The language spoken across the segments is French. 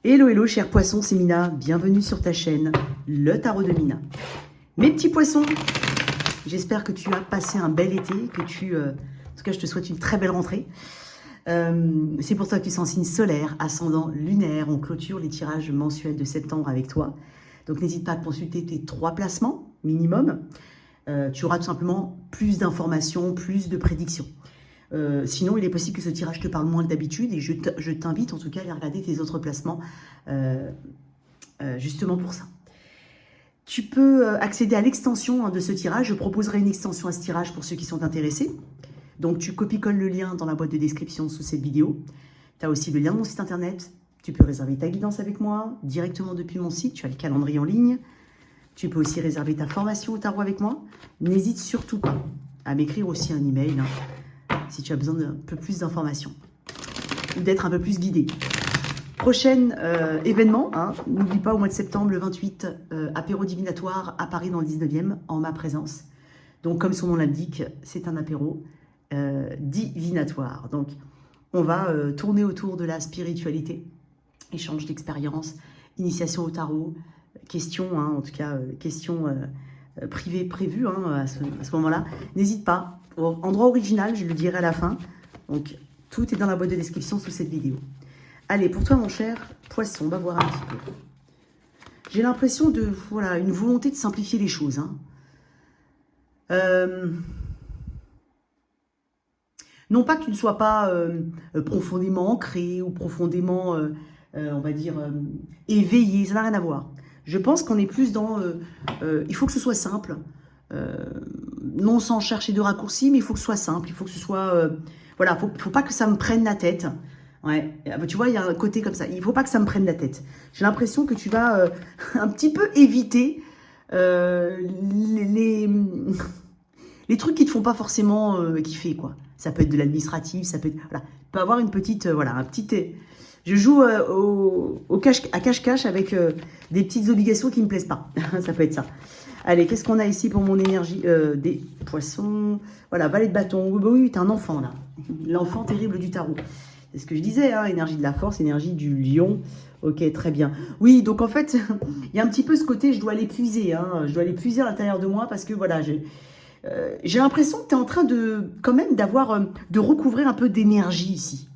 Hello, hello, chers poissons, c'est Mina. Bienvenue sur ta chaîne, le tarot de Mina. Mes petits poissons, j'espère que tu as passé un bel été, que en tout cas, je te souhaite une très belle rentrée. C'est pour toi que tu es en signe solaire, ascendant lunaire. On clôture les tirages mensuels de septembre avec toi. Donc, n'hésite pas à consulter tes 3 placements minimum. Tu auras tout simplement plus d'informations, plus de prédictions. Sinon, il est possible que ce tirage te parle moins que d'habitude et je t'invite en tout cas à aller regarder tes autres placements justement pour ça. Tu peux accéder à l'extension de ce tirage. Je proposerai une extension à ce tirage pour ceux qui sont intéressés. Donc, tu copies-colles le lien dans la boîte de description sous cette vidéo. Tu as aussi le lien de mon site internet. Tu peux réserver ta guidance avec moi directement depuis mon site. Tu as le calendrier en ligne. Tu peux aussi réserver ta formation au tarot avec moi. N'hésite surtout pas à m'écrire aussi un email si tu as besoin d'un peu plus d'informations ou d'être un peu plus guidé. Prochain événement, n'oublie pas au mois de septembre, le 28, apéro divinatoire à Paris dans le 19e, en ma présence. Donc comme son nom l'indique, c'est un apéro divinatoire. Donc on va tourner autour de la spiritualité, échange d'expériences, initiation au tarot, questions, en tout cas questions privées prévues à ce moment-là. N'hésite pas. Endroit original, je le dirai à la fin. Donc, tout est dans la boîte de description sous cette vidéo. Allez, pour toi, mon cher poisson, on va voir un petit peu. J'ai l'impression de, voilà, une volonté de simplifier les choses. Non pas que tu ne sois pas profondément ancré ou profondément, on va dire, éveillé. Ça n'a rien à voir. Je pense qu'on est plus dans... il faut que ce soit simple. Non sans chercher de raccourcis, mais il faut que ce soit simple, il faut que ce soit... voilà, faut pas que ça me prenne la tête. Ouais, tu vois, il y a un côté comme ça. Il faut pas que ça me prenne la tête. J'ai l'impression que tu vas un petit peu éviter les trucs qui te font pas forcément kiffer, quoi. Ça peut être de l'administratif, ça peut être... Voilà, il peut avoir une petite... voilà, un petit... Je joue à cache-cache avec des petites obligations qui me plaisent pas. Ça peut être ça. Allez, qu'est-ce qu'on a ici pour mon énergie des poissons? Voilà, valet de bâton. Oui, t'es un enfant, là. L'enfant terrible du tarot. C'est ce que je disais, énergie de la force, énergie du lion. Ok, très bien. Oui, donc en fait, il y a un petit peu ce côté, je dois l'épuiser. Je dois l'épuiser à l'intérieur de moi parce que, voilà, j'ai l'impression que tu es en train de, quand même, de recouvrir un peu d'énergie ici.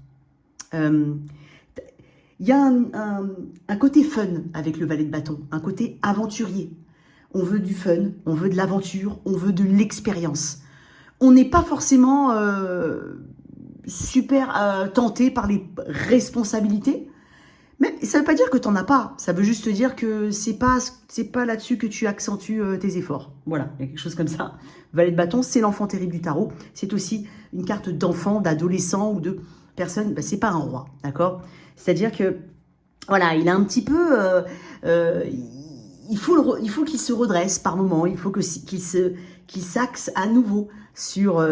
Il y a un côté fun avec le valet de bâton, un côté aventurier. On veut du fun, on veut de l'aventure, on veut de l'expérience. On n'est pas forcément super tenté par les responsabilités, mais ça ne veut pas dire que tu n'en as pas. Ça veut juste dire que c'est pas là-dessus que tu accentues tes efforts. Voilà, il y a quelque chose comme ça. Valet de bâton, c'est l'enfant terrible du tarot. C'est aussi une carte d'enfant, d'adolescent ou de personne. Ben, c'est pas un roi, d'accord? C'est-à-dire que, voilà, il a un petit peu... il faut qu'il se redresse par moment, il faut qu'il s'axe à nouveau sur,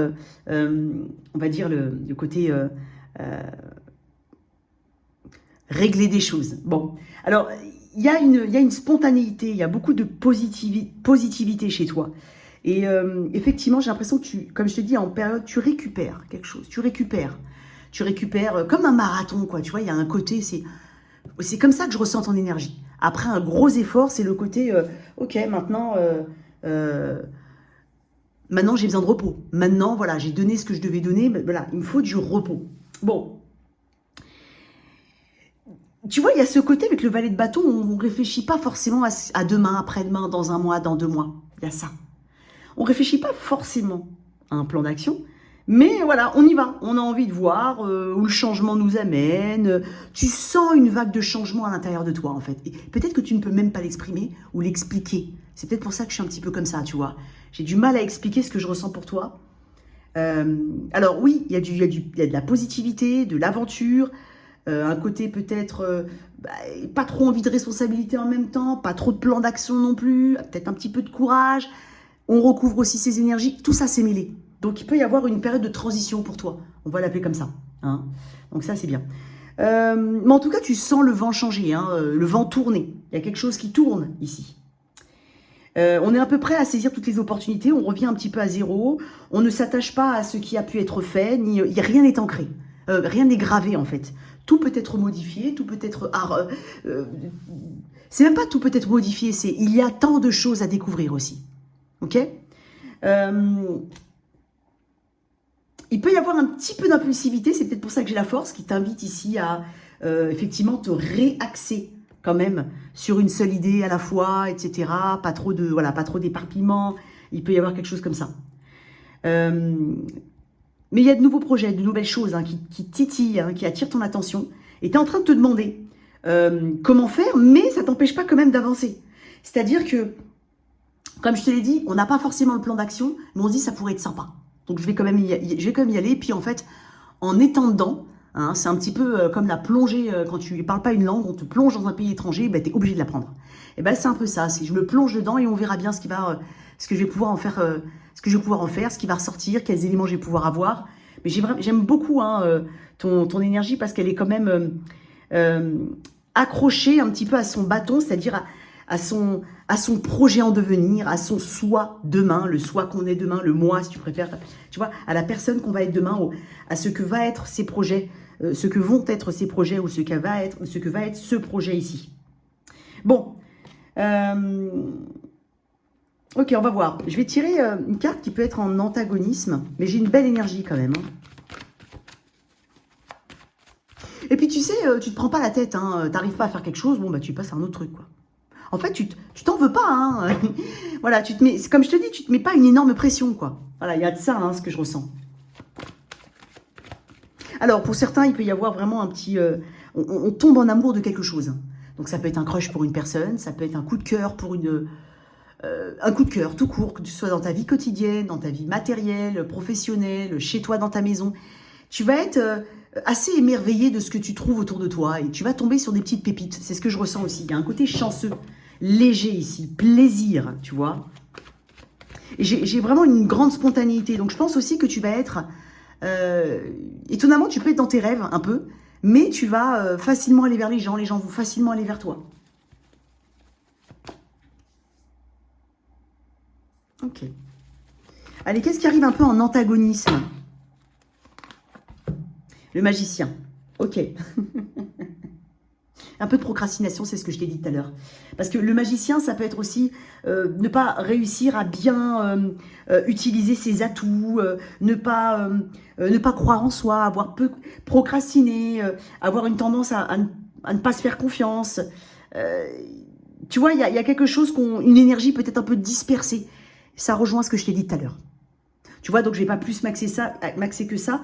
on va dire, le côté régler des choses. Bon, alors, il y a une spontanéité, il y a beaucoup de positivité chez toi. Et effectivement, j'ai l'impression que comme je te dis, en période, tu récupères quelque chose, tu récupères comme un marathon, quoi. Tu vois, il y a un côté, c'est comme ça que je ressens ton énergie. Après un gros effort, c'est le côté, ok, maintenant j'ai besoin de repos. Maintenant, voilà, j'ai donné ce que je devais donner, mais voilà, il me faut du repos. Bon. Tu vois, il y a ce côté avec le valet de bâton, on ne réfléchit pas forcément à demain, après-demain, dans un mois, dans 2 mois. Il y a ça. On ne réfléchit pas forcément à un plan d'action. Mais voilà, on y va. On a envie de voir où le changement nous amène. Tu sens une vague de changement à l'intérieur de toi, en fait. Peut-être que tu ne peux même pas l'exprimer ou l'expliquer. C'est peut-être pour ça que je suis un petit peu comme ça, tu vois. J'ai du mal à expliquer ce que je ressens pour toi. Alors oui, il y a de la positivité, de l'aventure, un côté peut-être pas trop envie de responsabilité en même temps, pas trop de plan d'action non plus, peut-être un petit peu de courage. On recouvre aussi ses énergies. Tout ça, c'est mêlé. Donc, il peut y avoir une période de transition pour toi. On va l'appeler comme ça. Donc, ça, c'est bien. Mais en tout cas, tu sens le vent changer, le vent tourner. Il y a quelque chose qui tourne ici. On est à peu près à saisir toutes les opportunités. On revient un petit peu à zéro. On ne s'attache pas à ce qui a pu être fait. Rien n'est ancré. Rien n'est gravé, en fait. Tout peut être modifié, tout peut être... c'est même pas tout peut être modifié, c'est il y a tant de choses à découvrir aussi. Ok. Il peut y avoir un petit peu d'impulsivité, c'est peut-être pour ça que j'ai la force qui t'invite ici à effectivement te réaxer quand même sur une seule idée à la fois, etc. Pas trop de, voilà, pas trop d'éparpillement. Il peut y avoir quelque chose comme ça. Mais il y a de nouveaux projets, de nouvelles choses hein, qui titillent, hein, qui attirent ton attention. Et tu es en train de te demander comment faire, mais ça ne t'empêche pas quand même d'avancer. C'est-à-dire que, comme je te l'ai dit, on n'a pas forcément le plan d'action, mais on se dit ça pourrait être sympa. Donc je vais quand même y aller. Puis en fait, en étant dedans, hein, c'est un petit peu comme la plongée, quand tu ne parles pas une langue, on te plonge dans un pays étranger, ben, tu es obligé de l'apprendre. Et ben c'est un peu ça, je me plonge dedans et on verra bien ce que je vais pouvoir en faire, ce qui va ressortir, quels éléments je vais pouvoir avoir. Mais j'aime beaucoup hein, ton énergie parce qu'elle est quand même accrochée un petit peu à son bâton, c'est-à-dire à son projet en devenir, à son soi demain, le soi qu'on est demain, le moi si tu préfères, tu vois, à la personne qu'on va être demain, à ce que va être ses projets, ce que vont être ses projets ou ce que va être ce projet ici. Bon, ok, on va voir. Je vais tirer une carte qui peut être en antagonisme, mais j'ai une belle énergie quand même. Hein. Et puis tu sais, tu te prends pas la tête, hein, t'arrives pas à faire quelque chose, bon bah tu passes à un autre truc quoi. En fait, tu t'en veux pas, hein. Voilà, tu te mets, comme je te dis, tu te mets pas une énorme pression, quoi. Voilà, il y a de ça, hein, ce que je ressens. Alors, pour certains, il peut y avoir vraiment un petit... on tombe en amour de quelque chose. Donc, ça peut être un crush pour une personne, ça peut être un coup de cœur pour un coup de cœur tout court, que ce soit dans ta vie quotidienne, dans ta vie matérielle, professionnelle, chez toi, dans ta maison. Tu vas être assez émerveillé de ce que tu trouves autour de toi et tu vas tomber sur des petites pépites. C'est ce que je ressens aussi. Il y a un côté chanceux, léger ici, plaisir, tu vois. Et j'ai vraiment une grande spontanéité. Donc, je pense aussi que tu vas être... étonnamment, tu peux être dans tes rêves un peu, mais tu vas facilement aller vers les gens vont facilement aller vers toi. Ok. Allez, qu'est-ce qui arrive un peu en antagonisme? Le magicien. Ok. Un peu de procrastination, c'est ce que je t'ai dit tout à l'heure. Parce que le magicien, ça peut être aussi ne pas réussir à bien utiliser ses atouts, ne pas croire en soi, avoir peu procrastiné, avoir une tendance à ne pas se faire confiance. Tu vois, il y a quelque chose, une énergie peut-être un peu dispersée. Ça rejoint ce que je t'ai dit tout à l'heure. Tu vois, donc je ne vais pas plus maxer que ça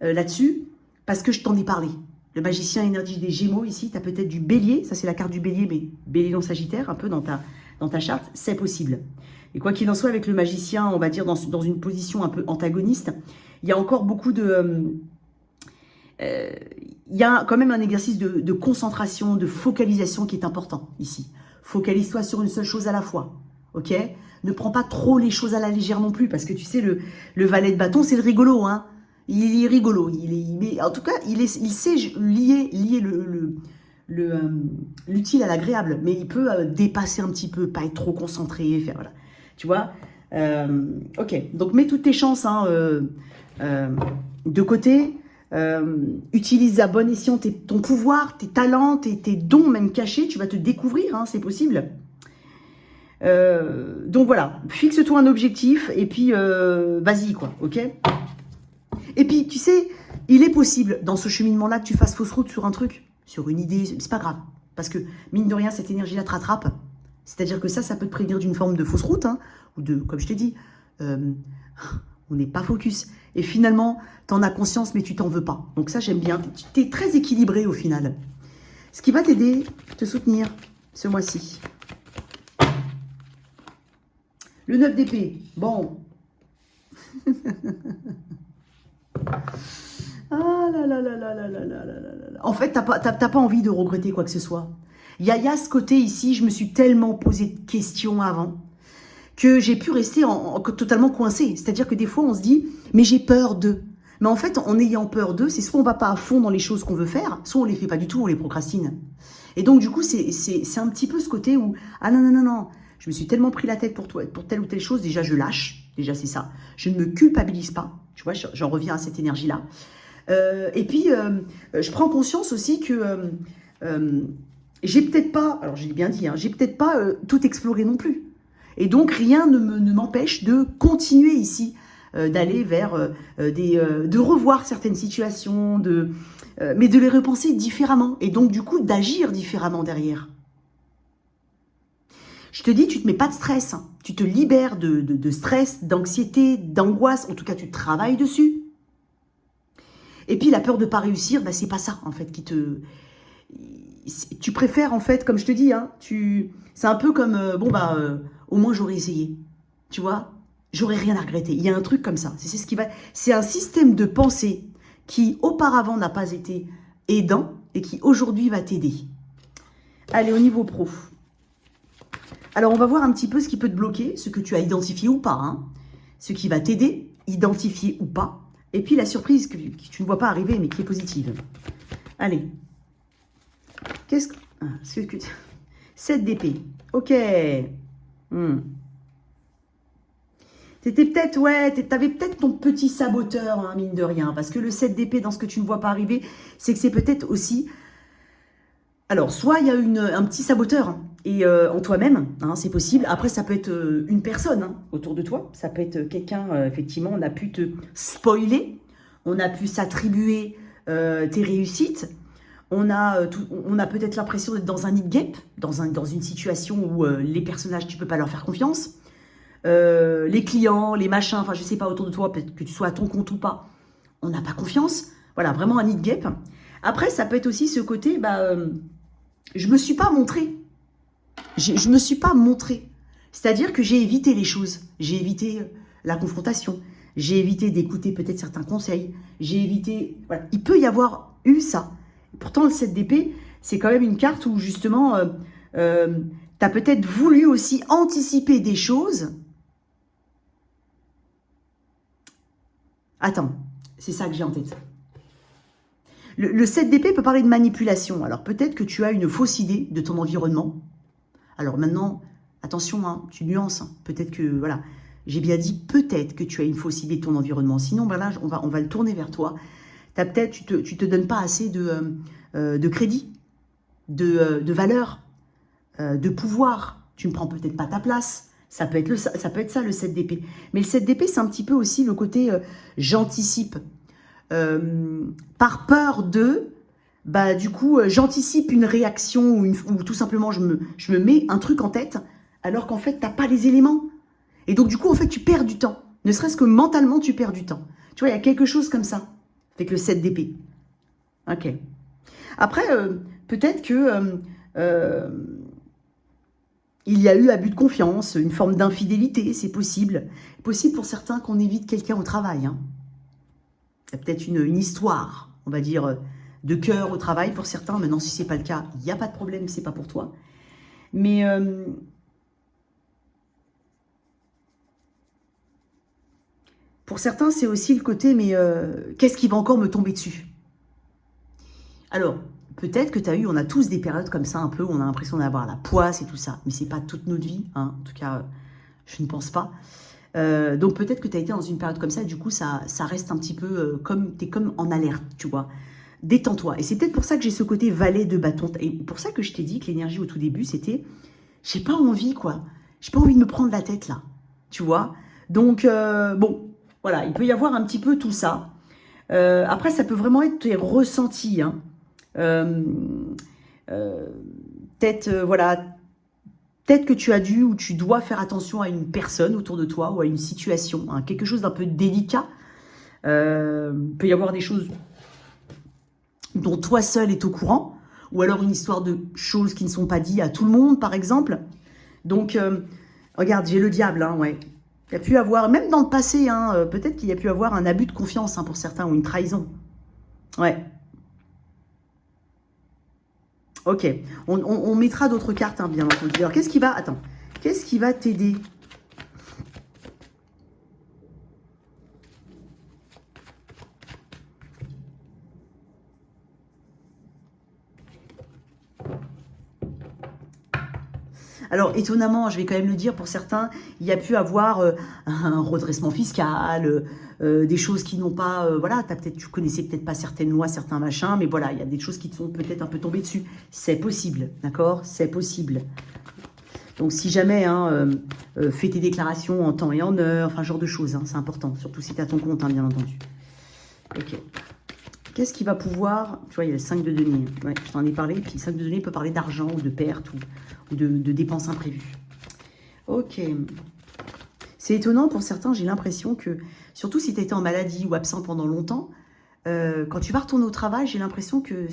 là-dessus, parce que je t'en ai parlé. Le magicien énergie des Gémeaux, ici, tu as peut-être du bélier. Ça, c'est la carte du bélier, mais bélier dans Sagittaire, un peu dans ta charte. C'est possible. Et quoi qu'il en soit, avec le magicien, on va dire dans une position un peu antagoniste, il y a encore beaucoup de... il y a quand même un exercice de concentration, de focalisation qui est important ici. Focalise-toi sur une seule chose à la fois. Ok? Ne prends pas trop les choses à la légère non plus, parce que tu sais, le valet de bâton, c'est le rigolo, hein. Il est rigolo, en tout cas, il sait lier l'utile à l'agréable, mais il peut dépasser un petit peu, pas être trop concentré, faire, voilà. Tu vois, ok, donc mets toutes tes chances hein, de côté, utilise à bon escient ton pouvoir, tes talents, tes dons même cachés, tu vas te découvrir, hein, c'est possible. Donc voilà, fixe-toi un objectif et puis vas-y quoi, ok? Et puis, tu sais, il est possible, dans ce cheminement-là, que tu fasses fausse route sur un truc, sur une idée, c'est pas grave. Parce que, mine de rien, cette énergie-là te rattrape. C'est-à-dire que ça peut te prévenir d'une forme de fausse route, hein, ou de, comme je t'ai dit, on n'est pas focus. Et finalement, tu en as conscience, mais tu t'en veux pas. Donc ça, j'aime bien. Tu es très équilibré au final. Ce qui va t'aider, te soutenir ce mois-ci. Le 9 d'épée. Bon. Ah là là là là là là là là là. En fait, t'as pas envie de regretter quoi que ce soit. Il y a ce côté ici, je me suis tellement posé de questions avant que j'ai pu rester totalement coincée. C'est-à-dire que des fois, on se dit, mais j'ai peur de. Mais en fait, en ayant peur d'eux, c'est soit on va pas à fond dans les choses qu'on veut faire, soit on les fait pas du tout, on les procrastine. Et donc, du coup, c'est un petit peu ce côté où, ah non, non, non, non, je me suis tellement pris la tête pour telle ou telle chose, déjà je lâche, déjà c'est ça. Je ne me culpabilise pas, tu vois, j'en reviens à cette énergie-là. Et puis, je prends conscience aussi que j'ai peut-être pas, alors j'ai bien dit, hein, j'ai peut-être pas tout exploré non plus. Et donc, rien ne m'empêche de continuer ici, d'aller vers de revoir certaines situations, mais de les repenser différemment. Et donc, du coup, d'agir différemment derrière. Je te dis, tu ne te mets pas de stress. Hein. Tu te libères de stress, d'anxiété, d'angoisse. En tout cas, tu travailles dessus. Et puis, la peur de ne pas réussir, bah, c'est pas ça, en fait, qui te... Tu préfères, en fait, comme je te dis, hein, c'est un peu comme, au moins j'aurais essayé. Tu vois, j'aurais rien à regretter. Il y a un truc comme ça. C'est ce qui va... C'est un système de pensée qui, auparavant, n'a pas été aidant et qui, aujourd'hui, va t'aider. Allez, au niveau pro. Alors, on va voir un petit peu ce qui peut te bloquer, ce que tu as identifié ou pas. Hein, ce qui va t'aider, identifier ou pas. Et puis, la surprise que tu ne vois pas arriver, mais qui est positive. Allez. Qu'est-ce que... 7 d'épée. Ok. T'étais peut-être, ouais, t'avais peut-être ton petit saboteur, hein, mine de rien. Parce que le 7 d'épée, dans ce que tu ne vois pas arriver, c'est que c'est peut-être aussi... Alors, soit il y a un petit saboteur et en toi-même, hein, c'est possible. Après, ça peut être une personne hein, autour de toi. Ça peut être quelqu'un, effectivement, on a pu te spoiler. On a pu s'attribuer tes réussites. On a peut-être l'impression d'être dans un nid gap, dans une situation où les personnages, tu ne peux pas leur faire confiance. Les clients, les machins, enfin, je ne sais pas, autour de toi, peut-être que tu sois à ton compte ou pas, on n'a pas confiance. Voilà, vraiment un nid gap. Après, ça peut être aussi ce côté, je ne me suis pas montré. Je ne me suis pas montré. C'est-à-dire que j'ai évité les choses. J'ai évité la confrontation. J'ai évité d'écouter peut-être certains conseils. J'ai évité... Voilà. Il peut y avoir eu ça. Pourtant, le 7 d'épée, c'est quand même une carte où, justement, tu as peut-être voulu aussi anticiper des choses. Attends, c'est ça que j'ai en tête. Le 7 d'épée peut parler de manipulation. Alors, peut-être que tu as une fausse idée de ton environnement. Alors maintenant, attention, hein, tu nuances. Hein. Peut-être que, voilà, j'ai bien dit peut-être que tu as une fausse idée de ton environnement. Sinon, voilà, on va le tourner vers toi. Tu te donnes pas assez de crédit, de valeur, de pouvoir. Tu ne prends peut-être pas ta place. Ça peut être ça, le 7 d'épée. Mais le 7 d'épée, c'est un petit peu aussi le côté j'anticipe. Par peur de... du coup, j'anticipe une réaction ou tout simplement, je me mets un truc en tête alors qu'en fait, tu n'as pas les éléments. Et donc, du coup, en fait, tu perds du temps. Ne serait-ce que mentalement, tu perds du temps. Tu vois, il y a quelque chose comme ça avec le 7 d'épée. Ok. Après, peut-être que il y a eu abus de confiance, une forme d'infidélité, c'est possible. Possible pour certains qu'on évite quelqu'un au travail. Hein. Il y a peut-être une histoire, on va dire... de cœur au travail pour certains. Maintenant, si ce n'est pas le cas, il n'y a pas de problème, ce n'est pas pour toi. Mais pour certains, c'est aussi le côté, mais qu'est-ce qui va encore me tomber dessus? Alors, peut-être que tu as eu, on a tous des périodes comme ça un peu, où on a l'impression d'avoir la poisse et tout ça, mais ce n'est pas toute notre vie, hein. En tout cas, je ne pense pas. Donc peut-être que tu as été dans une période comme ça, et du coup, ça reste un petit peu comme, tu es comme en alerte, tu vois. Détends-toi. Et c'est peut-être pour ça que j'ai ce côté valet de bâton. Et pour ça que je t'ai dit que l'énergie au tout début, c'était... J'ai pas envie, quoi. J'ai pas envie de me prendre la tête, là. Tu vois? Donc, bon, voilà. Il peut y avoir un petit peu tout ça. Après, ça peut vraiment être tes ressentis. Hein. Peut-être, voilà... Peut-être que tu as dû ou tu dois faire attention à une personne autour de toi ou à une situation. Hein, quelque chose d'un peu délicat. Il peut y avoir des choses... dont toi seul est au courant, ou alors une histoire de choses qui ne sont pas dites à tout le monde, par exemple. Donc, regarde, j'ai le diable, hein, ouais. Il y a pu avoir, même dans le passé, hein, peut-être qu'il y a pu avoir un abus de confiance hein, pour certains, ou une trahison. Ouais. Ok. On mettra d'autres cartes, hein, bien entendu. Alors, qu'est-ce qui va... Attends. Qu'est-ce qui va t'aider ? Alors, étonnamment, je vais quand même le dire, pour certains, il y a pu avoir un redressement fiscal, des choses qui n'ont pas... voilà, tu connaissais peut-être pas certaines lois, certains machins, mais voilà, il y a des choses qui te sont peut-être un peu tombées dessus. C'est possible, d'accord? C'est possible. Donc, si jamais, hein, fais tes déclarations en temps et en heure, enfin, ce genre de choses, hein, c'est important, surtout si tu as ton compte, hein, bien entendu. Ok. Qu'est-ce qui va pouvoir... Tu vois, il y a le 5 de denier. Ouais, je t'en ai parlé. Puis le 5 de denier peut parler d'argent ou de perte ou de dépenses imprévues. Ok. C'est étonnant pour certains, j'ai l'impression que, surtout si tu étais en maladie ou absent pendant longtemps, quand tu vas retourner au travail, j'ai l'impression que...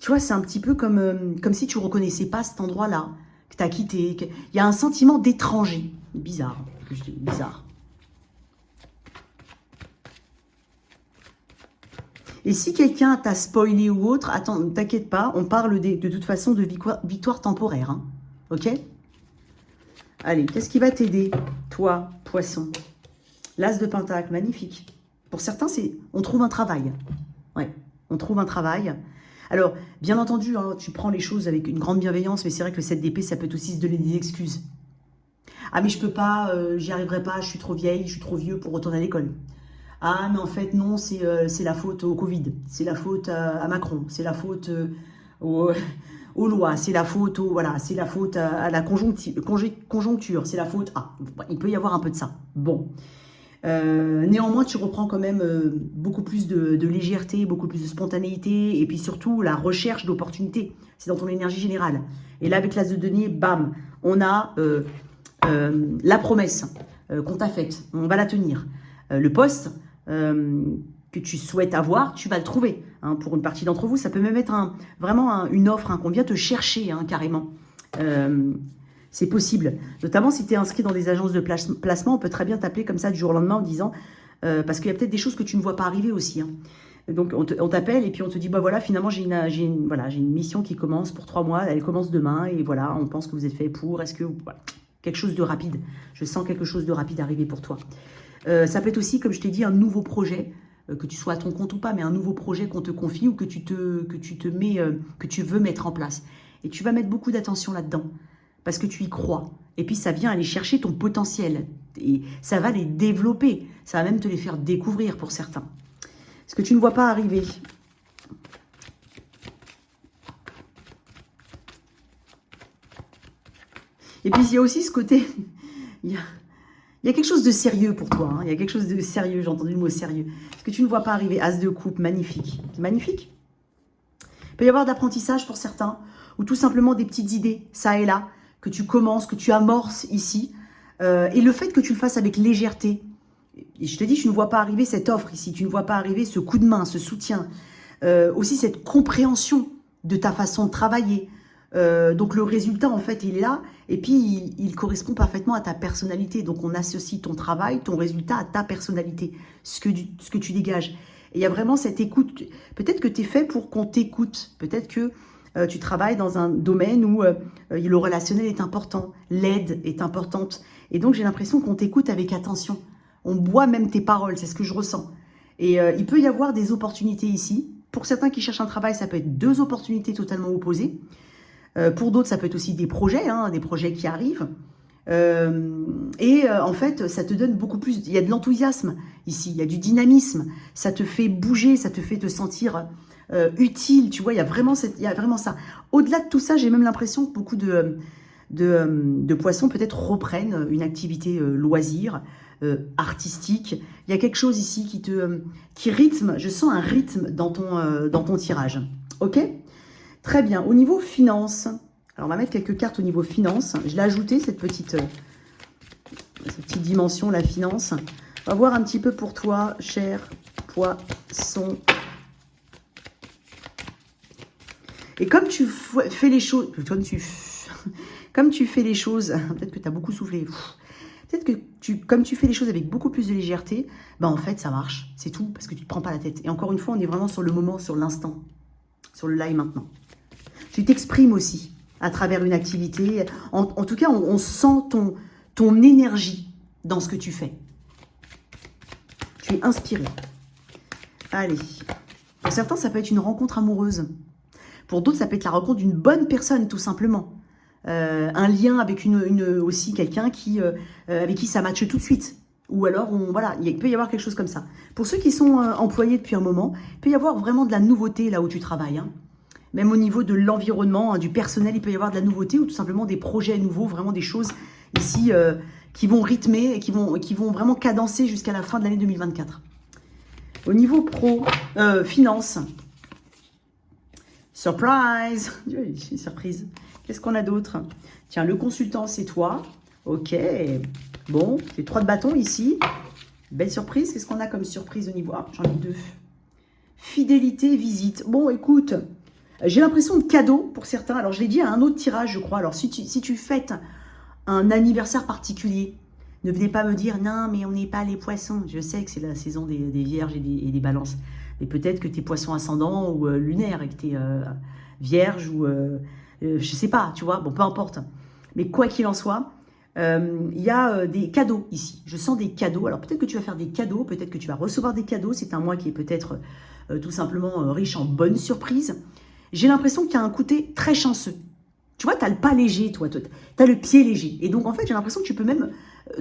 Tu vois, c'est un petit peu comme si tu ne reconnaissais pas cet endroit-là, que tu as quitté. Il y a un sentiment d'étranger. Bizarre, que je dis, bizarre. Et si quelqu'un t'a spoilé ou autre, attends, ne t'inquiète pas, on parle de toute façon de victoire temporaire. Hein, ok? Allez, qu'est-ce qui va t'aider, toi, poisson? L'as de pentacle, magnifique. Pour certains, on trouve un travail. Ouais, on trouve un travail. Alors, bien entendu, hein, tu prends les choses avec une grande bienveillance, mais c'est vrai que le 7 d'épée, ça peut aussi se donner des excuses. Ah, mais je peux pas, j'y arriverai pas, je suis trop vieille, je suis trop vieux pour retourner à l'école. Ah, mais en fait, non, c'est la faute au Covid, c'est la faute à Macron, c'est la faute aux lois, c'est la faute voilà, c'est la faute à la conjoncture, c'est la faute à... il peut y avoir un peu de ça. Bon. Néanmoins, tu reprends quand même beaucoup plus de légèreté, beaucoup plus de spontanéité, et puis surtout la recherche d'opportunités. C'est dans ton énergie générale. Et là, avec l'as de denier, bam, on a la promesse qu'on t'a faite. On va la tenir. Le poste que tu souhaites avoir, tu vas le trouver. Hein, pour une partie d'entre vous, ça peut même être vraiment une offre, hein, qu'on vient te chercher, hein, carrément. C'est possible. Notamment si tu es inscrit dans des agences de placement, on peut très bien t'appeler comme ça du jour au lendemain en disant... parce qu'il y a peut-être des choses que tu ne vois pas arriver aussi. Hein. Donc on t'appelle et puis on te dit, bah voilà, finalement j'ai une mission qui commence pour 3 mois, elle commence demain et voilà, on pense que vous êtes fait pour, est-ce que... Voilà, quelque chose de rapide. Je sens quelque chose de rapide arriver pour toi. Ça peut être aussi, comme je t'ai dit, un nouveau projet, que tu sois à ton compte ou pas, mais un nouveau projet qu'on te confie ou que tu veux mettre en place. Et tu vas mettre beaucoup d'attention là-dedans, parce que tu y crois. Et puis ça vient aller chercher ton potentiel. Et ça va les développer. Ça va même te les faire découvrir pour certains. Ce que tu ne vois pas arriver. Et puis il y a aussi ce côté... il y a quelque chose de sérieux pour toi. Hein. Il y a quelque chose de sérieux, j'ai entendu le mot sérieux. Ce que tu ne vois pas arriver. As de coupe, magnifique. Magnifique. Il peut y avoir d'apprentissage pour certains, ou tout simplement des petites idées, ça et là, que tu commences, que tu amorces ici. Et le fait que tu le fasses avec légèreté. Et je te dis, tu ne vois pas arriver cette offre ici. Tu ne vois pas arriver ce coup de main, ce soutien. Aussi cette compréhension de ta façon de travailler. Donc le résultat, en fait, il est là. Et puis, il correspond parfaitement à ta personnalité. Donc, on associe ton travail, ton résultat à ta personnalité, ce que tu dégages. Et il y a vraiment cette écoute. Peut-être que tu es fait pour qu'on t'écoute. Peut-être que tu travailles dans un domaine où le relationnel est important. L'aide est importante. Et donc, j'ai l'impression qu'on t'écoute avec attention. On boit même tes paroles, c'est ce que je ressens. Et il peut y avoir des opportunités ici. Pour certains qui cherchent un travail, ça peut être 2 opportunités totalement opposées. Pour d'autres, ça peut être aussi des projets qui arrivent. En fait, ça te donne beaucoup plus... Il y a de l'enthousiasme ici, il y a du dynamisme. Ça te fait bouger, ça te fait te sentir utile. Tu vois, il y a vraiment ça. Au-delà de tout ça, j'ai même l'impression que beaucoup de poissons peut-être reprennent une activité loisir, artistique. Il y a quelque chose ici qui rythme. Je sens un rythme dans ton tirage. Ok ? Très bien. Au niveau finance, alors on va mettre quelques cartes au niveau finance. Je l'ai ajouté, cette petite dimension, la finance. On va voir un petit peu pour toi, cher poisson. Et comme tu fais les choses, comme tu fais les choses, peut-être que tu as beaucoup soufflé, peut-être que comme tu fais les choses avec beaucoup plus de légèreté, ben en fait ça marche, c'est tout, parce que tu ne te prends pas la tête. Et encore une fois, on est vraiment sur le moment, sur l'instant, sur le live maintenant. Tu t'exprimes aussi à travers une activité. En tout cas, on sent ton énergie dans ce que tu fais. Tu es inspiré. Allez. Pour certains, ça peut être une rencontre amoureuse. Pour d'autres, ça peut être la rencontre d'une bonne personne, tout simplement. Un lien avec aussi quelqu'un avec qui ça matche tout de suite. Ou alors, voilà, il peut y avoir quelque chose comme ça. Pour ceux qui sont employés depuis un moment, il peut y avoir vraiment de la nouveauté là où tu travailles. Hein. Même au niveau de l'environnement, hein, du personnel, il peut y avoir de la nouveauté ou tout simplement des projets nouveaux, vraiment des choses ici qui vont rythmer et qui vont vraiment cadencer jusqu'à la fin de l'année 2024. Au niveau pro, finance, surprise, surprise. Qu'est-ce qu'on a d'autre? Tiens, le consultant, c'est toi. Ok, bon, les 3 de bâton ici. Belle surprise. Qu'est-ce qu'on a comme surprise au niveau... Ah, j'en ai 2. Fidélité, visite. Bon, écoute, j'ai l'impression de cadeau pour certains. Alors, je l'ai dit à un autre tirage, je crois. Alors, si tu fêtes un anniversaire particulier, ne venez pas me dire, non, mais on n'est pas les poissons. Je sais que c'est la saison des vierges et des balances. Mais peut-être que tu es poisson ascendant ou lunaire et que tu es vierge ou... je sais pas, tu vois. Bon, peu importe. Mais quoi qu'il en soit, il y a des cadeaux ici. Je sens des cadeaux. Alors, peut-être que tu vas faire des cadeaux. Peut-être que tu vas recevoir des cadeaux. C'est un mois qui est peut-être tout simplement riche en bonnes surprises. J'ai l'impression qu'il y a un côté très chanceux. Tu vois, tu as le pas léger, toi. Tu as le pied léger. Et donc, en fait, j'ai l'impression que tu peux même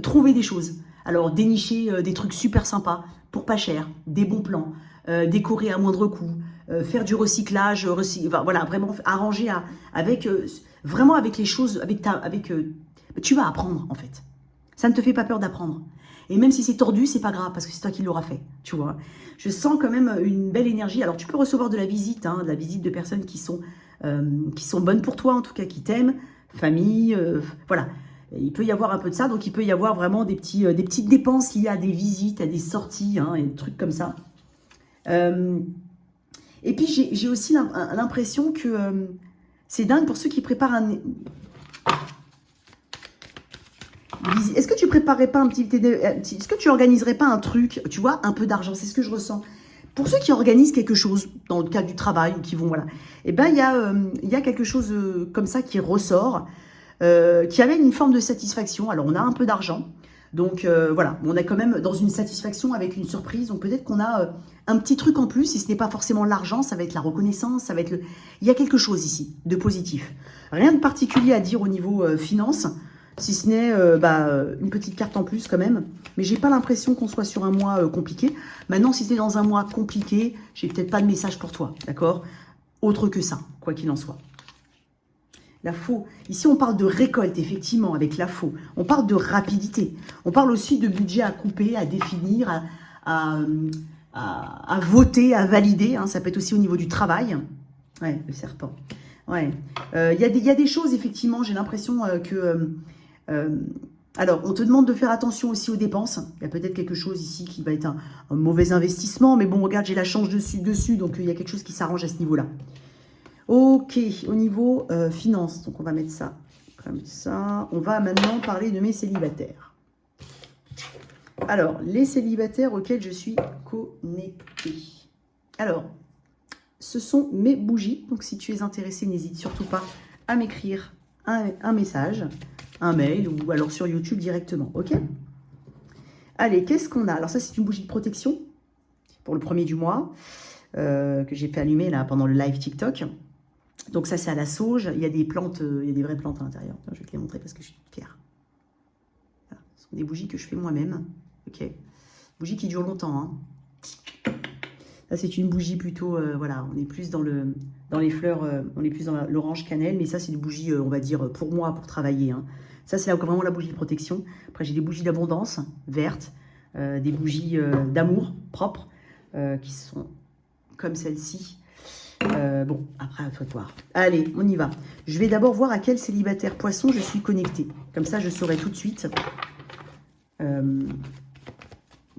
trouver des choses. Alors, dénicher des trucs super sympas pour pas cher, des bons plans, décorer à moindre coût, faire du recyclage, voilà, vraiment arranger vraiment avec les choses, tu vas apprendre, en fait. Ça ne te fait pas peur d'apprendre. Et même si c'est tordu, c'est pas grave, parce que c'est toi qui l'auras fait, tu vois. Je sens quand même une belle énergie. Alors, tu peux recevoir de la visite, hein, de la visite de personnes qui sont bonnes pour toi, en tout cas, qui t'aiment, famille, voilà. Il peut y avoir un peu de ça, donc il peut y avoir vraiment des petites dépenses liées à des visites, à des sorties, hein, et des trucs comme ça. Et puis, j'ai aussi l'impression que c'est dingue pour ceux qui préparent un... Est-ce que tu préparerais pas est-ce que tu organiserais pas un truc, tu vois, un peu d'argent, c'est ce que je ressens. Pour ceux qui organisent quelque chose, dans le cadre du travail, ou qui vont, voilà, eh ben, il y a quelque chose comme ça qui ressort, qui amène une forme de satisfaction. Alors, on a un peu d'argent, donc voilà, on est quand même dans une satisfaction avec une surprise, donc peut-être qu'on a un petit truc en plus, si ce n'est pas forcément l'argent, ça va être la reconnaissance, ça va être il y a quelque chose ici, de positif. Rien de particulier à dire au niveau finance, si ce n'est une petite carte en plus quand même. Mais j'ai pas l'impression qu'on soit sur un mois compliqué. Maintenant, si tu es dans un mois compliqué, j'ai peut-être pas de message pour toi, d'accord? Autre que ça, quoi qu'il en soit. La faux. Ici, on parle de récolte, effectivement, avec la faux. On parle de rapidité. On parle aussi de budget à couper, à définir, à voter, à valider. Hein. Ça peut être aussi au niveau du travail. Ouais, le serpent. Ouais. Y a des choses, effectivement, j'ai l'impression que... alors, on te demande de faire attention aussi aux dépenses. Il y a peut-être quelque chose ici qui va être un mauvais investissement. Mais bon, regarde, j'ai la chance dessus. Donc, il y a quelque chose qui s'arrange à ce niveau-là. Ok, au niveau finance. Donc, on va mettre ça comme ça. On va maintenant parler de mes célibataires. Alors, les célibataires auxquels je suis connectée. Alors, ce sont mes bougies. Donc, si tu es intéressé, n'hésite surtout pas à m'écrire un message, un mail ou alors sur YouTube directement. Ok? Allez, qu'est-ce qu'on a? Alors, ça, c'est une bougie de protection pour le premier du mois que j'ai fait allumer là pendant le live TikTok. Donc, ça, c'est à la sauge. Il y a des plantes, il y a des vraies plantes à l'intérieur. Je vais te les montrer parce que je suis toute fière. Voilà. Ce sont des bougies que je fais moi-même. Ok? Bougie qui dure longtemps, hein. Ça, c'est une bougie plutôt, voilà, on est plus dans les fleurs, on est plus dans l'orange cannelle, mais ça, c'est une bougie, on va dire, pour moi, pour travailler. Hein. Ça, c'est vraiment la bougie de protection. Après, j'ai des bougies d'abondance, vertes, des bougies d'amour, propres, qui sont comme celle-ci. Bon, après, à toi de voir. Allez, on y va. Je vais d'abord voir à quel célibataire poisson je suis connectée. Comme ça, je saurai tout de suite.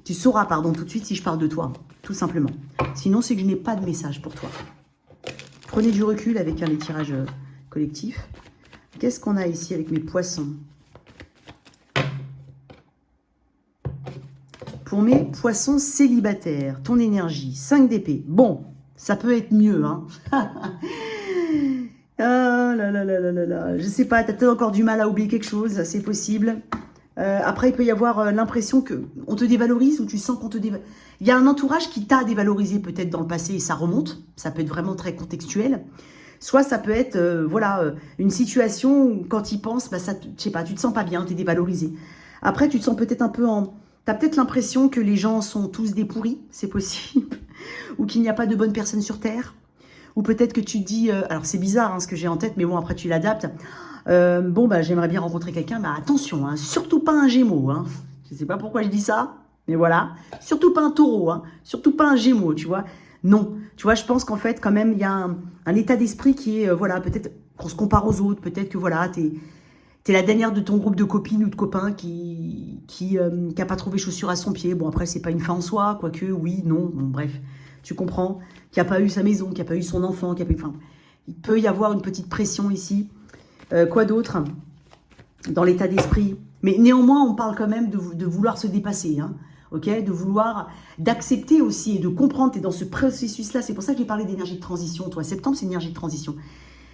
Tu sauras, pardon, tout de suite si je parle de toi, tout simplement. Sinon, c'est que je n'ai pas de message pour toi. Prenez du recul avec les tirages collectifs. Qu'est-ce qu'on a ici avec mes poissons? Pour mes poissons célibataires, ton énergie, 5 d'épée. Bon, ça peut être mieux, hein. Ah là là là là là là. Je sais pas, tu as peut-être encore du mal à oublier quelque chose, c'est possible. Après, il peut y avoir l'impression qu'on te dévalorise ou tu sens qu'on te dévalorise. Il y a un entourage qui t'a dévalorisé peut-être dans le passé et ça remonte. Ça peut être vraiment très contextuel. Soit ça peut être voilà, une situation où quand tu y penses, bah, ça, je sais pas, tu te sens pas bien, tu es dévalorisé. Après, tu te sens peut-être un peu Tu as peut-être l'impression que les gens sont tous des pourris, c'est possible. Ou qu'il n'y a pas de bonnes personnes sur Terre. Ou peut-être que tu te dis, alors c'est bizarre hein, ce que j'ai en tête, mais bon, après tu l'adaptes. Bon, bah j'aimerais bien rencontrer quelqu'un, mais attention, hein, surtout pas un Gémeaux. Hein. Je ne sais pas pourquoi je dis ça, mais voilà. Surtout pas un Taureau, hein, surtout pas un Gémeaux, tu vois. Non, tu vois, je pense qu'en fait, quand même, il y a un état d'esprit qui est, voilà, peut-être qu'on se compare aux autres, peut-être que, voilà, t'es la dernière de ton groupe de copines ou de copains qui a pas trouvé chaussure à son pied. Bon, après, c'est pas une fin en soi, quoique, oui, non, bon, bref, tu comprends. Qui n'a pas eu sa maison, qui n'a pas eu son enfant, qui a pas eu... Enfin, il peut y avoir une petite pression ici. Quoi d'autre dans l'état d'esprit? Mais néanmoins, on parle quand même de vouloir se dépasser, hein, ok, de vouloir, d'accepter aussi et de comprendre. Tu es dans ce processus-là. C'est pour ça que j'ai parlé d'énergie de transition. Toi, septembre, c'est une énergie de transition.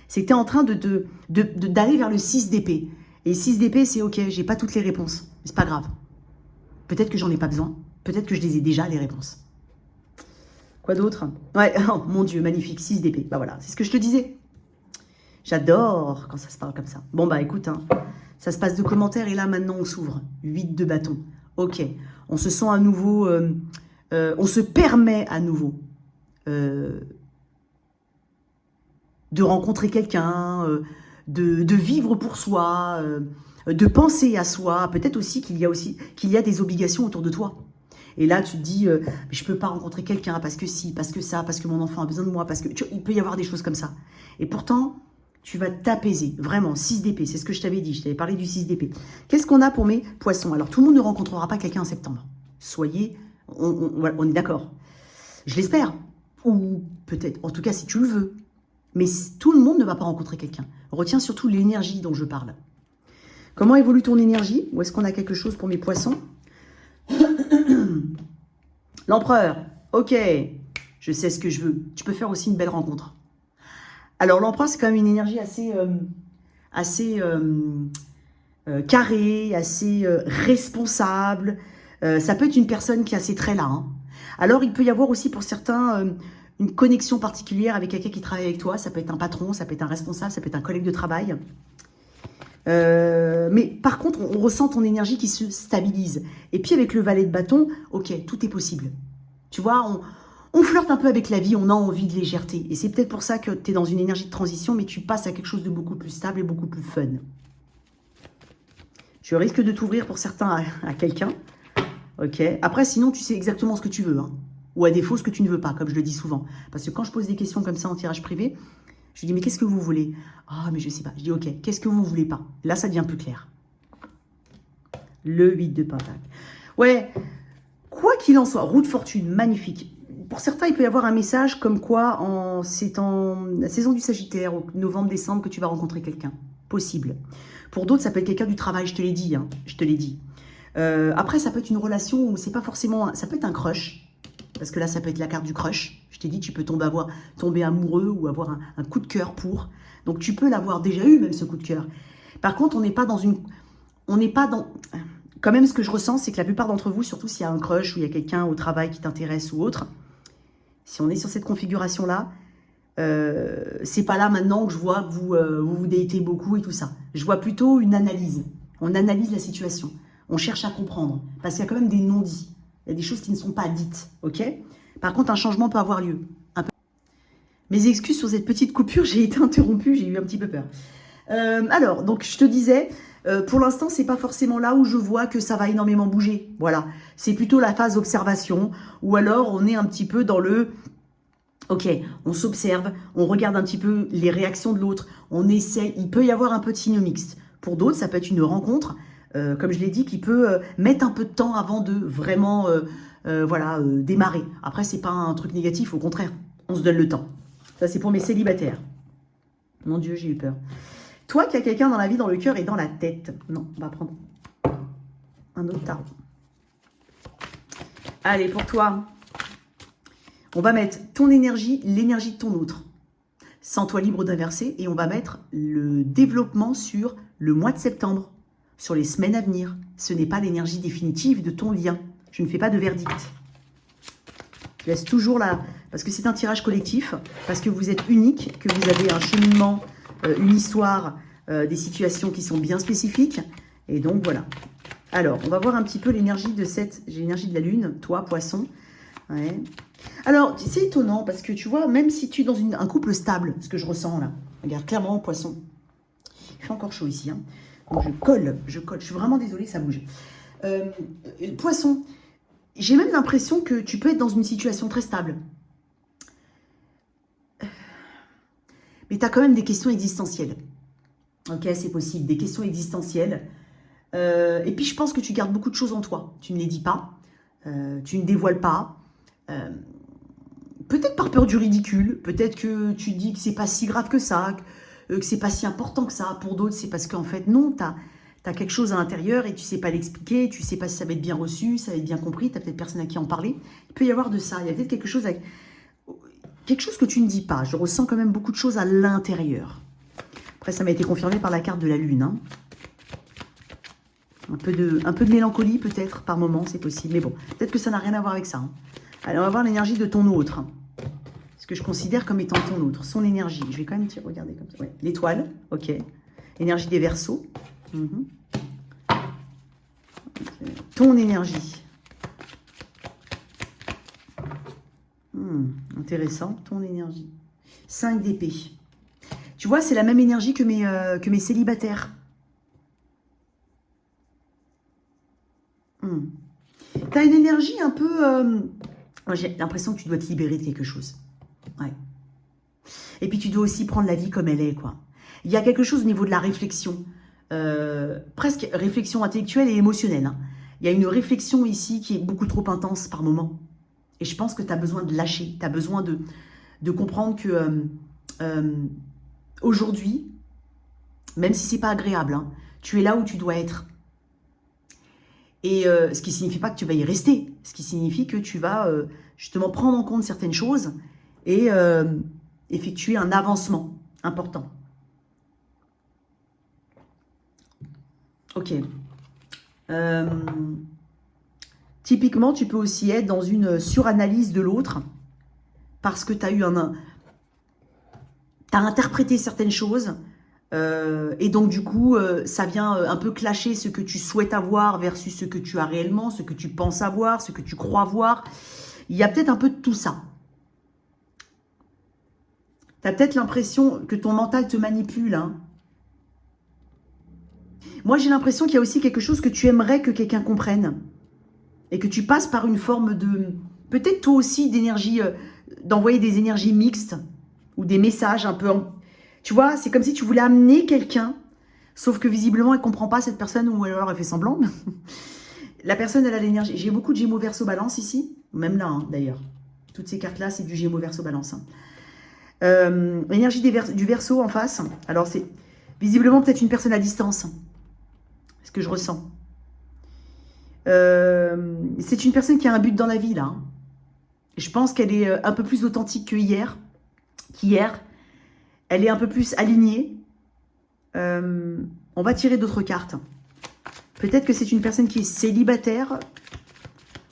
C'est que tu es en train d'aller vers le 6 d'épée. Et 6 d'épée, c'est ok, j'ai pas toutes les réponses. Mais c'est pas grave. Peut-être que j'en ai pas besoin. Peut-être que je les ai déjà, les réponses. Quoi d'autre? Ouais, oh, mon Dieu, magnifique, 6 d'épée. Bah voilà, c'est ce que je te disais. J'adore quand ça se parle comme ça. Bon, bah écoute, hein, ça se passe de commentaires et là, maintenant, on s'ouvre. 8 de bâton. Ok, on se sent à nouveau... on se permet à nouveau de rencontrer quelqu'un, de vivre pour soi, de penser à soi. Peut-être aussi qu'il y a des obligations autour de toi. Et là, tu te dis, je ne peux pas rencontrer quelqu'un parce que si, parce que ça, parce que mon enfant a besoin de moi, parce que... il peut y avoir des choses comme ça. Et pourtant, tu vas t'apaiser. Vraiment, 6 d'épée, c'est ce que je t'avais dit. Je t'avais parlé du 6 d'épée. Qu'est-ce qu'on a pour mes poissons? Alors, tout le monde ne rencontrera pas quelqu'un en septembre. Soyez... On est d'accord. Je l'espère. Ou peut-être, en tout cas, si tu le veux. Mais tout le monde ne va pas rencontrer quelqu'un. Retiens surtout l'énergie dont je parle. Comment évolue ton énergie? Ou est-ce qu'on a quelque chose pour mes poissons? L'empereur, ok, je sais ce que je veux. Tu peux faire aussi une belle rencontre. Alors l'empereur, c'est quand même une énergie assez carrée, assez responsable. Ça peut être une personne qui a ces traits-là. Hein. Alors il peut y avoir aussi pour certains une connexion particulière avec quelqu'un qui travaille avec toi. Ça peut être un patron, ça peut être un responsable, ça peut être un collègue de travail. Mais par contre, on ressent ton énergie qui se stabilise. Et puis avec le valet de bâton, ok, tout est possible. Tu vois, on flirte un peu avec la vie, on a envie de légèreté. Et c'est peut-être pour ça que tu es dans une énergie de transition, mais tu passes à quelque chose de beaucoup plus stable et beaucoup plus fun. Je risque de t'ouvrir pour certains à quelqu'un. Ok. Après, sinon, tu sais exactement ce que tu veux. Hein. Ou à défaut, ce que tu ne veux pas, comme je le dis souvent. Parce que quand je pose des questions comme ça en tirage privé, je dis, mais qu'est-ce que vous voulez? Ah, mais je sais pas. Je dis, ok, qu'est-ce que vous voulez pas? Là, ça devient plus clair. Le 8 de Pentacle. Ouais, quoi qu'il en soit, roue de fortune, magnifique. Pour certains, il peut y avoir un message comme quoi c'est en la saison du Sagittaire, novembre-décembre, que tu vas rencontrer quelqu'un. Possible. Pour d'autres, ça peut être quelqu'un du travail, je te l'ai dit. Hein, je te l'ai dit. Après, ça peut être une relation où c'est pas forcément... Ça peut être un crush. Parce que là, ça peut être la carte du crush. Je t'ai dit, tu peux tomber amoureux ou avoir un coup de cœur pour. Donc, tu peux l'avoir déjà eu, même ce coup de cœur. Par contre, on n'est pas dans une... On n'est pas dans... Quand même, ce que je ressens, c'est que la plupart d'entre vous, surtout s'il y a un crush ou il y a quelqu'un au travail qui t'intéresse ou autre, si on est sur cette configuration-là, c'est pas là maintenant que je vois que vous datez beaucoup et tout ça. Je vois plutôt une analyse. On analyse la situation. On cherche à comprendre. Parce qu'il y a quand même des non-dits. Il y a des choses qui ne sont pas dites, ok? Par contre, un changement peut avoir lieu. Mes excuses sur cette petite coupure, j'ai été interrompue, j'ai eu un petit peu peur. Alors, donc je te disais, pour l'instant, c'est pas forcément là où je vois que ça va énormément bouger. Voilà, c'est plutôt la phase observation, ou alors on est un petit peu dans le... Ok, on s'observe, on regarde un petit peu les réactions de l'autre, on essaie, il peut y avoir un peu de signe mixte. Pour d'autres, ça peut être une rencontre, comme je l'ai dit, qui peut mettre un peu de temps avant de vraiment démarrer. Après, c'est pas un truc négatif, au contraire, on se donne le temps. Ça, c'est pour mes célibataires. Mon Dieu, j'ai eu peur. Toi qui as quelqu'un dans la vie, dans le cœur et dans la tête. Non, on va prendre un autre tarot. Allez, pour toi, on va mettre ton énergie, l'énergie de ton autre. Sens-toi libre d'inverser et on va mettre le développement sur le mois de septembre, sur les semaines à venir. Ce n'est pas l'énergie définitive de ton lien. Je ne fais pas de verdict. Je laisse toujours là, parce que c'est un tirage collectif, parce que vous êtes unique, que vous avez un cheminement, une histoire, des situations qui sont bien spécifiques. Et donc voilà. Alors, on va voir un petit peu l'énergie de cette... J'ai l'énergie de la lune, toi, poisson. Ouais. Alors, c'est étonnant parce que tu vois, même si tu es dans un couple stable, ce que je ressens là, regarde, clairement, poisson. Il fait encore chaud ici. Hein. Donc, je colle. Je suis vraiment désolée, ça bouge. Poisson, j'ai même l'impression que tu peux être dans une situation très stable. Mais tu as quand même des questions existentielles. Ok, c'est possible, des questions existentielles. Et puis, je pense que tu gardes beaucoup de choses en toi. Tu ne les dis pas, tu ne dévoiles pas. Peut-être par peur du ridicule, peut-être que tu dis que c'est pas si grave que ça, que c'est pas si important que ça. Pour d'autres, c'est parce qu'en fait, non, tu as quelque chose à l'intérieur et tu sais pas l'expliquer, tu sais pas si ça va être bien reçu, ça va être bien compris, tu n'as peut-être personne à qui en parler. Il peut y avoir de ça, il y a peut-être quelque chose que tu ne dis pas. Je ressens quand même beaucoup de choses à l'intérieur. Après, ça m'a été confirmé par la carte de la lune. Hein. Un peu de mélancolie peut-être par moment, c'est possible. Mais bon, peut-être que ça n'a rien à voir avec ça. Hein. Allez, on va voir l'énergie de ton autre. Ce que je considère comme étant ton autre. Son énergie. Je vais quand même regarder comme ça. Ouais. L'étoile, ok. Énergie des Verseaux. Okay. Ton énergie. Intéressant, ton énergie. 5 d'épée. Tu vois, c'est la même énergie que mes célibataires. Tu as une énergie un peu... j'ai l'impression que tu dois te libérer de quelque chose. Ouais. Et puis tu dois aussi prendre la vie comme elle est, quoi. Il y a quelque chose au niveau de la réflexion. Presque réflexion intellectuelle et émotionnelle. Hein. Il y a une réflexion ici qui est beaucoup trop intense par moment. Et je pense que tu as besoin de lâcher. Tu as besoin de comprendre que aujourd'hui, même si c'est pas agréable, hein, tu es là où tu dois être. Et ce qui ne signifie pas que tu vas y rester. Ce qui signifie que tu vas justement prendre en compte certaines choses et effectuer un avancement important. Ok. Typiquement, tu peux aussi être dans une suranalyse de l'autre parce que tu as eu t'as interprété certaines choses et donc du coup, ça vient un peu clasher ce que tu souhaites avoir versus ce que tu as réellement, ce que tu penses avoir, ce que tu crois voir. Il y a peut-être un peu de tout ça. Tu as peut-être l'impression que ton mental te manipule. Hein. Moi, j'ai l'impression qu'il y a aussi quelque chose que tu aimerais que quelqu'un comprenne. Et que tu passes par une forme de... Peut-être toi aussi d'énergie, d'envoyer des énergies mixtes. Ou des messages un peu... Tu vois, c'est comme si tu voulais amener quelqu'un. Sauf que visiblement, elle ne comprend pas cette personne ou alors elle fait semblant. La personne, elle a l'énergie. J'ai beaucoup de Gémeaux Verseau Balance ici. Même là, hein, d'ailleurs. Toutes ces cartes-là, c'est du Gémeaux Verseau Balance. Hein. L'énergie du Verseau en face. Alors, c'est visiblement peut-être une personne à distance. Ce que je ressens. C'est une personne qui a un but dans la vie, là. Hein. Je pense qu'elle est un peu plus authentique qu'hier. Elle est un peu plus alignée. On va tirer d'autres cartes. Peut-être que c'est une personne qui est célibataire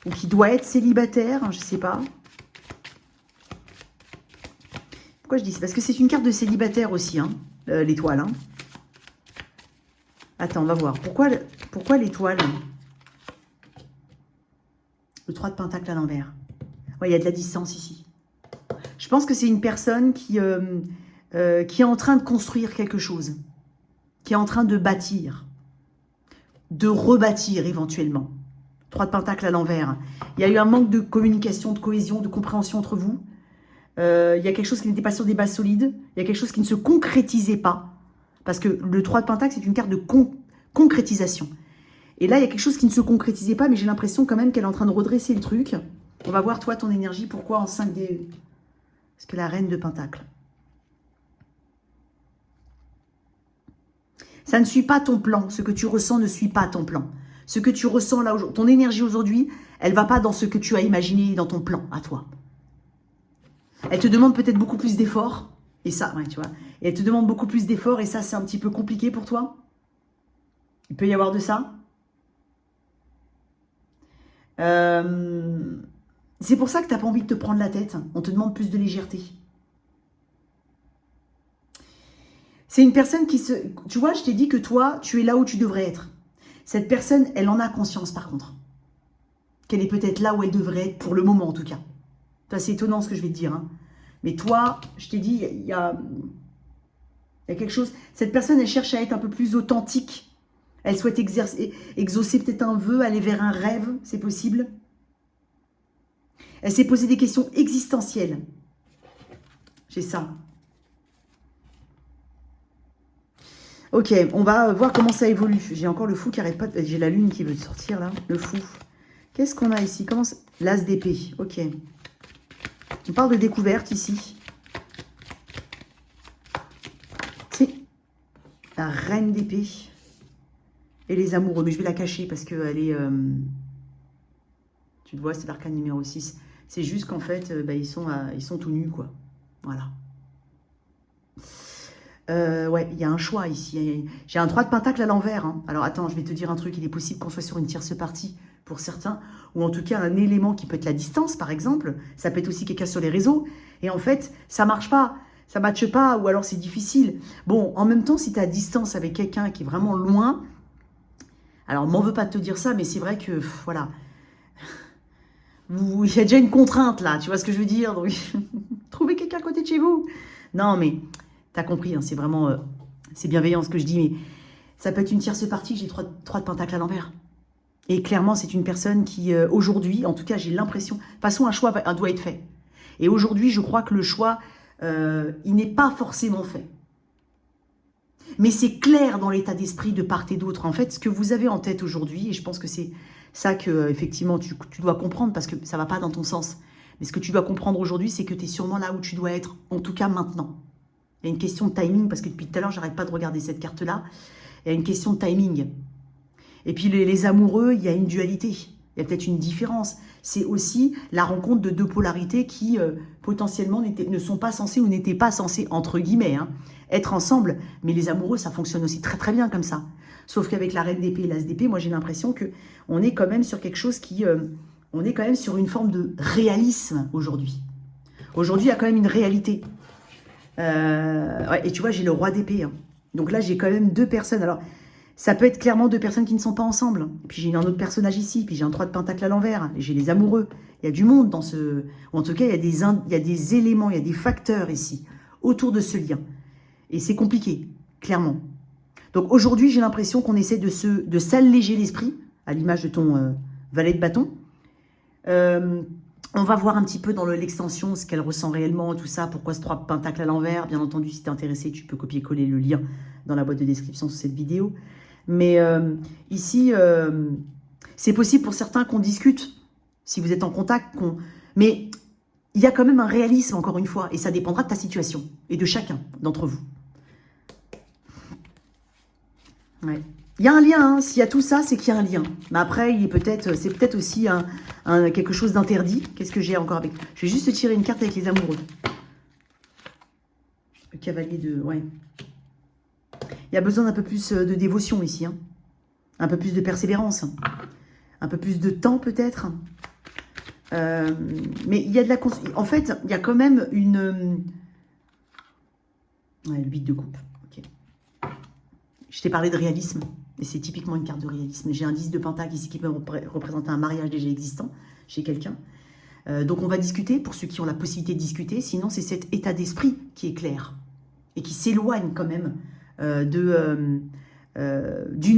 ou qui doit être célibataire, je ne sais pas. Pourquoi je dis ça? Parce que c'est une carte de célibataire aussi, hein, l'étoile. Hein. Attends, on va voir. Pourquoi l'étoile? Le 3 de Pentacle à l'envers. Ouais, il y a de la distance ici. Je pense que c'est une personne qui est en train de construire quelque chose. Qui est en train de bâtir. De rebâtir éventuellement. 3 de Pentacle à l'envers. Il y a eu un manque de communication, de cohésion, de compréhension entre vous. Il y a quelque chose qui n'était pas sur des bases solides. Il y a quelque chose qui ne se concrétisait pas. Parce que le 3 de Pentacle, c'est une carte de concrétisation. Et là, il y a quelque chose qui ne se concrétisait pas, mais j'ai l'impression quand même qu'elle est en train de redresser le truc. On va voir, toi, ton énergie. Pourquoi en 5D? Parce que la reine de Pentacle. Ça ne suit pas ton plan. Ce que tu ressens ne suit pas ton plan. Ce que tu ressens là, ton énergie aujourd'hui, elle ne va pas dans ce que tu as imaginé dans ton plan à toi. Elle te demande peut-être beaucoup plus d'efforts. Et ça, ouais, tu vois. Et elle te demande beaucoup plus d'efforts. Et ça, c'est un petit peu compliqué pour toi. Il peut y avoir de ça. C'est pour ça que tu n'as pas envie de te prendre la tête. On te demande plus de légèreté. C'est une personne qui se... Tu vois, je t'ai dit que toi, tu es là où tu devrais être. Cette personne, elle en a conscience par contre. Qu'elle est peut-être là où elle devrait être, pour le moment en tout cas. C'est étonnant ce que je vais te dire. Hein. Mais toi, je t'ai dit, il y a quelque chose. Cette personne, elle cherche à être un peu plus authentique. Elle souhaite exaucer peut-être un vœu, aller vers un rêve, c'est possible. Elle s'est posé des questions existentielles. J'ai ça. Ok, on va voir comment ça évolue. J'ai encore le fou qui arrête pas. J'ai la lune qui veut sortir là. Le fou. Qu'est-ce qu'on a ici? L'as d'épée. Ok. On parle de découverte ici. C'est la reine d'épée. Et les amoureux. Mais je vais la cacher parce qu'elle est... Tu le vois, c'est l'arcane numéro 6. C'est juste qu'en fait, ils sont tout nus, quoi. Voilà. Ouais, il y a un choix ici. J'ai un 3 de pentacle à l'envers. Hein. Alors attends, je vais te dire un truc. Il est possible qu'on soit sur une tierce partie pour certains. Ou en tout cas, un élément qui peut être la distance, par exemple. Ça peut être aussi quelqu'un sur les réseaux. Et en fait, ça marche pas. Ça matche pas. Ou alors c'est difficile. Bon, en même temps, si tu es à distance avec quelqu'un qui est vraiment loin... Alors, m'en veux pas de te dire ça, mais c'est vrai que, voilà... Il y a déjà une contrainte là, tu vois ce que je veux dire. Donc, trouvez quelqu'un à côté de chez vous. Non, mais t'as compris, hein, c'est vraiment... c'est bienveillant ce que je dis, mais ça peut être une tierce partie, j'ai 3 de pentacle à l'envers. Et clairement, c'est une personne qui, aujourd'hui, en tout cas, j'ai l'impression... De toute façon, un choix doit être fait. Et aujourd'hui, je crois que le choix, il n'est pas forcément fait. Mais c'est clair dans l'état d'esprit de part et d'autre. En fait, ce que vous avez en tête aujourd'hui, et je pense que c'est ça que effectivement tu dois comprendre, parce que ça ne va pas dans ton sens. Mais ce que tu dois comprendre aujourd'hui, c'est que tu es sûrement là où tu dois être, en tout cas maintenant. Il y a une question de timing, parce que depuis tout à l'heure, j'arrête pas de regarder cette carte-là. Il y a une question de timing. Et puis les amoureux, il y a une dualité. Il y a peut-être une différence. C'est aussi la rencontre de deux polarités qui, potentiellement, ne sont pas censées ou n'étaient pas censées, entre guillemets, hein, être ensemble. Mais les amoureux, ça fonctionne aussi très très bien comme ça. Sauf qu'avec la reine d'épée et l'as d'épée, moi j'ai l'impression qu'on est quand même sur quelque chose qui... on est quand même sur une forme de réalisme aujourd'hui. Aujourd'hui, il y a quand même une réalité. Ouais, et tu vois, j'ai le roi d'épée. Hein. Donc là, j'ai quand même deux personnes. Alors, ça peut être clairement deux personnes qui ne sont pas ensemble. Et puis j'ai un autre personnage ici. Puis j'ai un 3 de pentacle à l'envers. Et j'ai les amoureux. Il y a du monde dans ce... Ou en tout cas, il y a des éléments, il y a des facteurs ici, autour de ce lien. Et c'est compliqué, clairement. Donc aujourd'hui, j'ai l'impression qu'on essaie de s'alléger l'esprit, à l'image de ton valet de bâton. On va voir un petit peu dans l'extension ce qu'elle ressent réellement, tout ça, pourquoi ce 3 pentacles à l'envers. Bien entendu, si tu es intéressé, tu peux copier-coller le lien dans la boîte de description sous cette vidéo. Mais ici, c'est possible pour certains qu'on discute, si vous êtes en contact. Mais il y a quand même un réalisme, encore une fois, et ça dépendra de ta situation et de chacun d'entre vous. Ouais. Il y a un lien, hein. S'il y a tout ça, c'est qu'il y a un lien. Mais après, c'est peut-être aussi quelque chose d'interdit. Qu'est-ce que j'ai encore avec... Je vais juste tirer une carte avec les amoureux. Le cavalier de... Ouais. Il y a besoin d'un peu plus de dévotion ici. Hein. Un peu plus de persévérance. Un peu plus de temps peut-être. Mais il y a de la... En fait, il y a quand même une... Ouais, le 8 de coupe. Ok. Je t'ai parlé de réalisme. Et c'est typiquement une carte de réalisme. J'ai un 10 de pentacle ici qui peut représenter un mariage déjà existant chez quelqu'un. Donc on va discuter pour ceux qui ont la possibilité de discuter. Sinon, c'est cet état d'esprit qui est clair et qui s'éloigne quand même d'une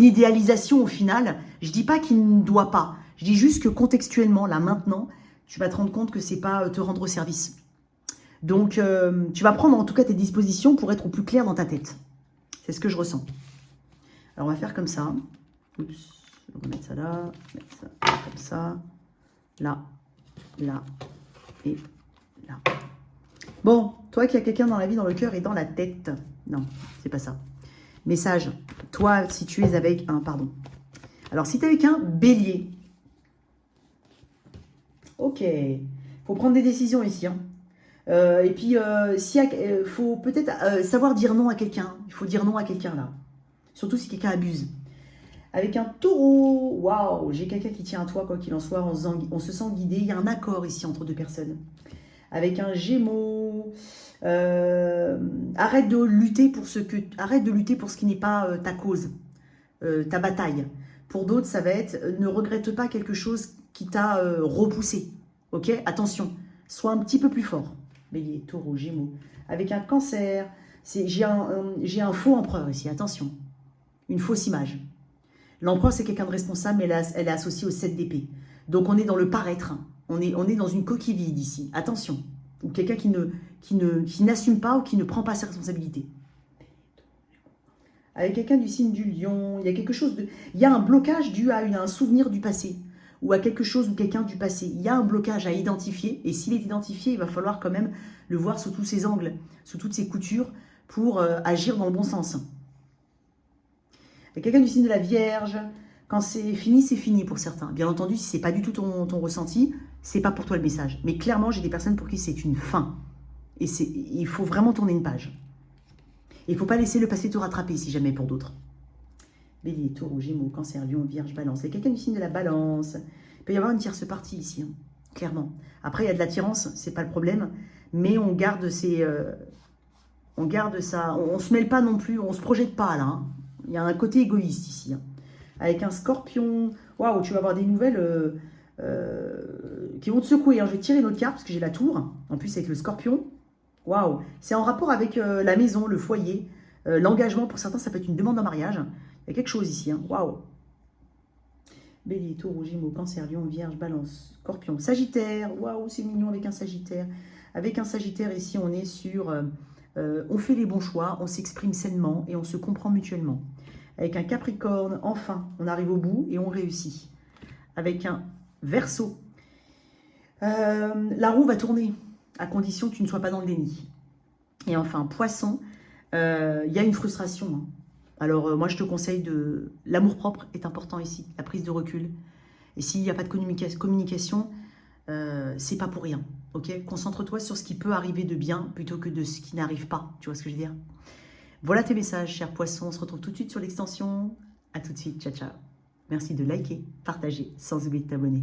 idéalisation au final. Je dis pas qu'il ne doit pas. Je dis juste que contextuellement, là maintenant, tu vas te rendre compte que c'est pas te rendre au service. Donc tu vas prendre en tout cas tes dispositions pour être au plus clair dans ta tête. C'est ce que je ressens. Alors, on va faire comme ça. Oups, on va mettre ça là, mettre ça comme ça, là, là et là. Bon, toi qui as quelqu'un dans la vie, dans le cœur et dans la tête. Non, c'est pas ça. Message. Toi, si tu es avec un... Pardon. Alors, si tu es avec un bélier. Ok. Il faut prendre des décisions ici. Hein. Et puis, il faut peut-être savoir dire non à quelqu'un. Il faut dire non à quelqu'un là. Surtout si quelqu'un abuse. Avec un taureau, waouh, j'ai quelqu'un qui tient à toi, quoi qu'il en soit, on se sent guidé. Il y a un accord ici entre deux personnes. Avec un gémeau, arrête de lutter pour ce qui n'est pas ta cause, ta bataille. Pour d'autres, ça va être ne regrette pas quelque chose qui t'a repoussé. Ok? Attention, sois un petit peu plus fort. Bélier, taureau, gémeaux. Avec un cancer, j'ai un faux empereur ici, attention. Une fausse image. L'empereur, c'est quelqu'un de responsable, mais elle est associée au 7 d'épée. Donc, on est dans le paraître. On est dans une coquille vide ici. Attention. Ou quelqu'un qui n'assume pas ou qui ne prend pas ses responsabilités. Avec quelqu'un du signe du lion, il y a quelque chose de... Il y a un blocage dû à un souvenir du passé. Ou à quelque chose ou quelqu'un du passé. Il y a un blocage à identifier. Et s'il est identifié, il va falloir quand même le voir sous tous ses angles, sous toutes ses coutures, pour agir dans le bon sens. Avec quelqu'un du signe de la Vierge, quand c'est fini pour certains. Bien entendu, si ce n'est pas du tout ton ressenti, c'est pas pour toi le message. Mais clairement, j'ai des personnes pour qui c'est une fin. Et il faut vraiment tourner une page. Il ne faut pas laisser le passé te rattraper, si jamais pour d'autres. Bélier, taureau, gémeaux, cancer, lion, vierge, balance. Et quelqu'un du signe de la balance. Il peut y avoir une tierce partie ici, hein, clairement. Après, il y a de l'attirance, c'est pas le problème. Mais on garde on garde ça. On se mêle pas non plus, on se projette pas là. Hein. Il y a un côté égoïste ici. Hein. Avec un scorpion. Waouh, tu vas avoir des nouvelles qui vont te secouer. Hein. Je vais tirer une autre carte parce que j'ai la tour. En plus, avec le scorpion. Waouh, c'est en rapport avec la maison, le foyer, l'engagement. Pour certains, ça peut être une demande en mariage. Il y a quelque chose ici. Hein. Waouh. Bélier, taureau, gémeaux, cancer, lion, vierge, balance, scorpion, sagittaire. Waouh, c'est mignon avec un sagittaire. Avec un sagittaire, ici, on est sur... on fait les bons choix, on s'exprime sainement et on se comprend mutuellement. Avec un capricorne, enfin, on arrive au bout et on réussit. Avec un verseau, la roue va tourner, à condition que tu ne sois pas dans le déni. Et enfin, poisson, il y a une frustration. Hein. Alors, moi, je te conseille de... L'amour-propre est important ici, la prise de recul. Et s'il n'y a pas de communication, c'est pas pour rien. Ok, concentre-toi sur ce qui peut arriver de bien plutôt que de ce qui n'arrive pas. Tu vois ce que je veux dire? Voilà tes messages, chers poissons. On se retrouve tout de suite sur l'extension. À tout de suite. Ciao, ciao. Merci de liker, partager, sans oublier de t'abonner.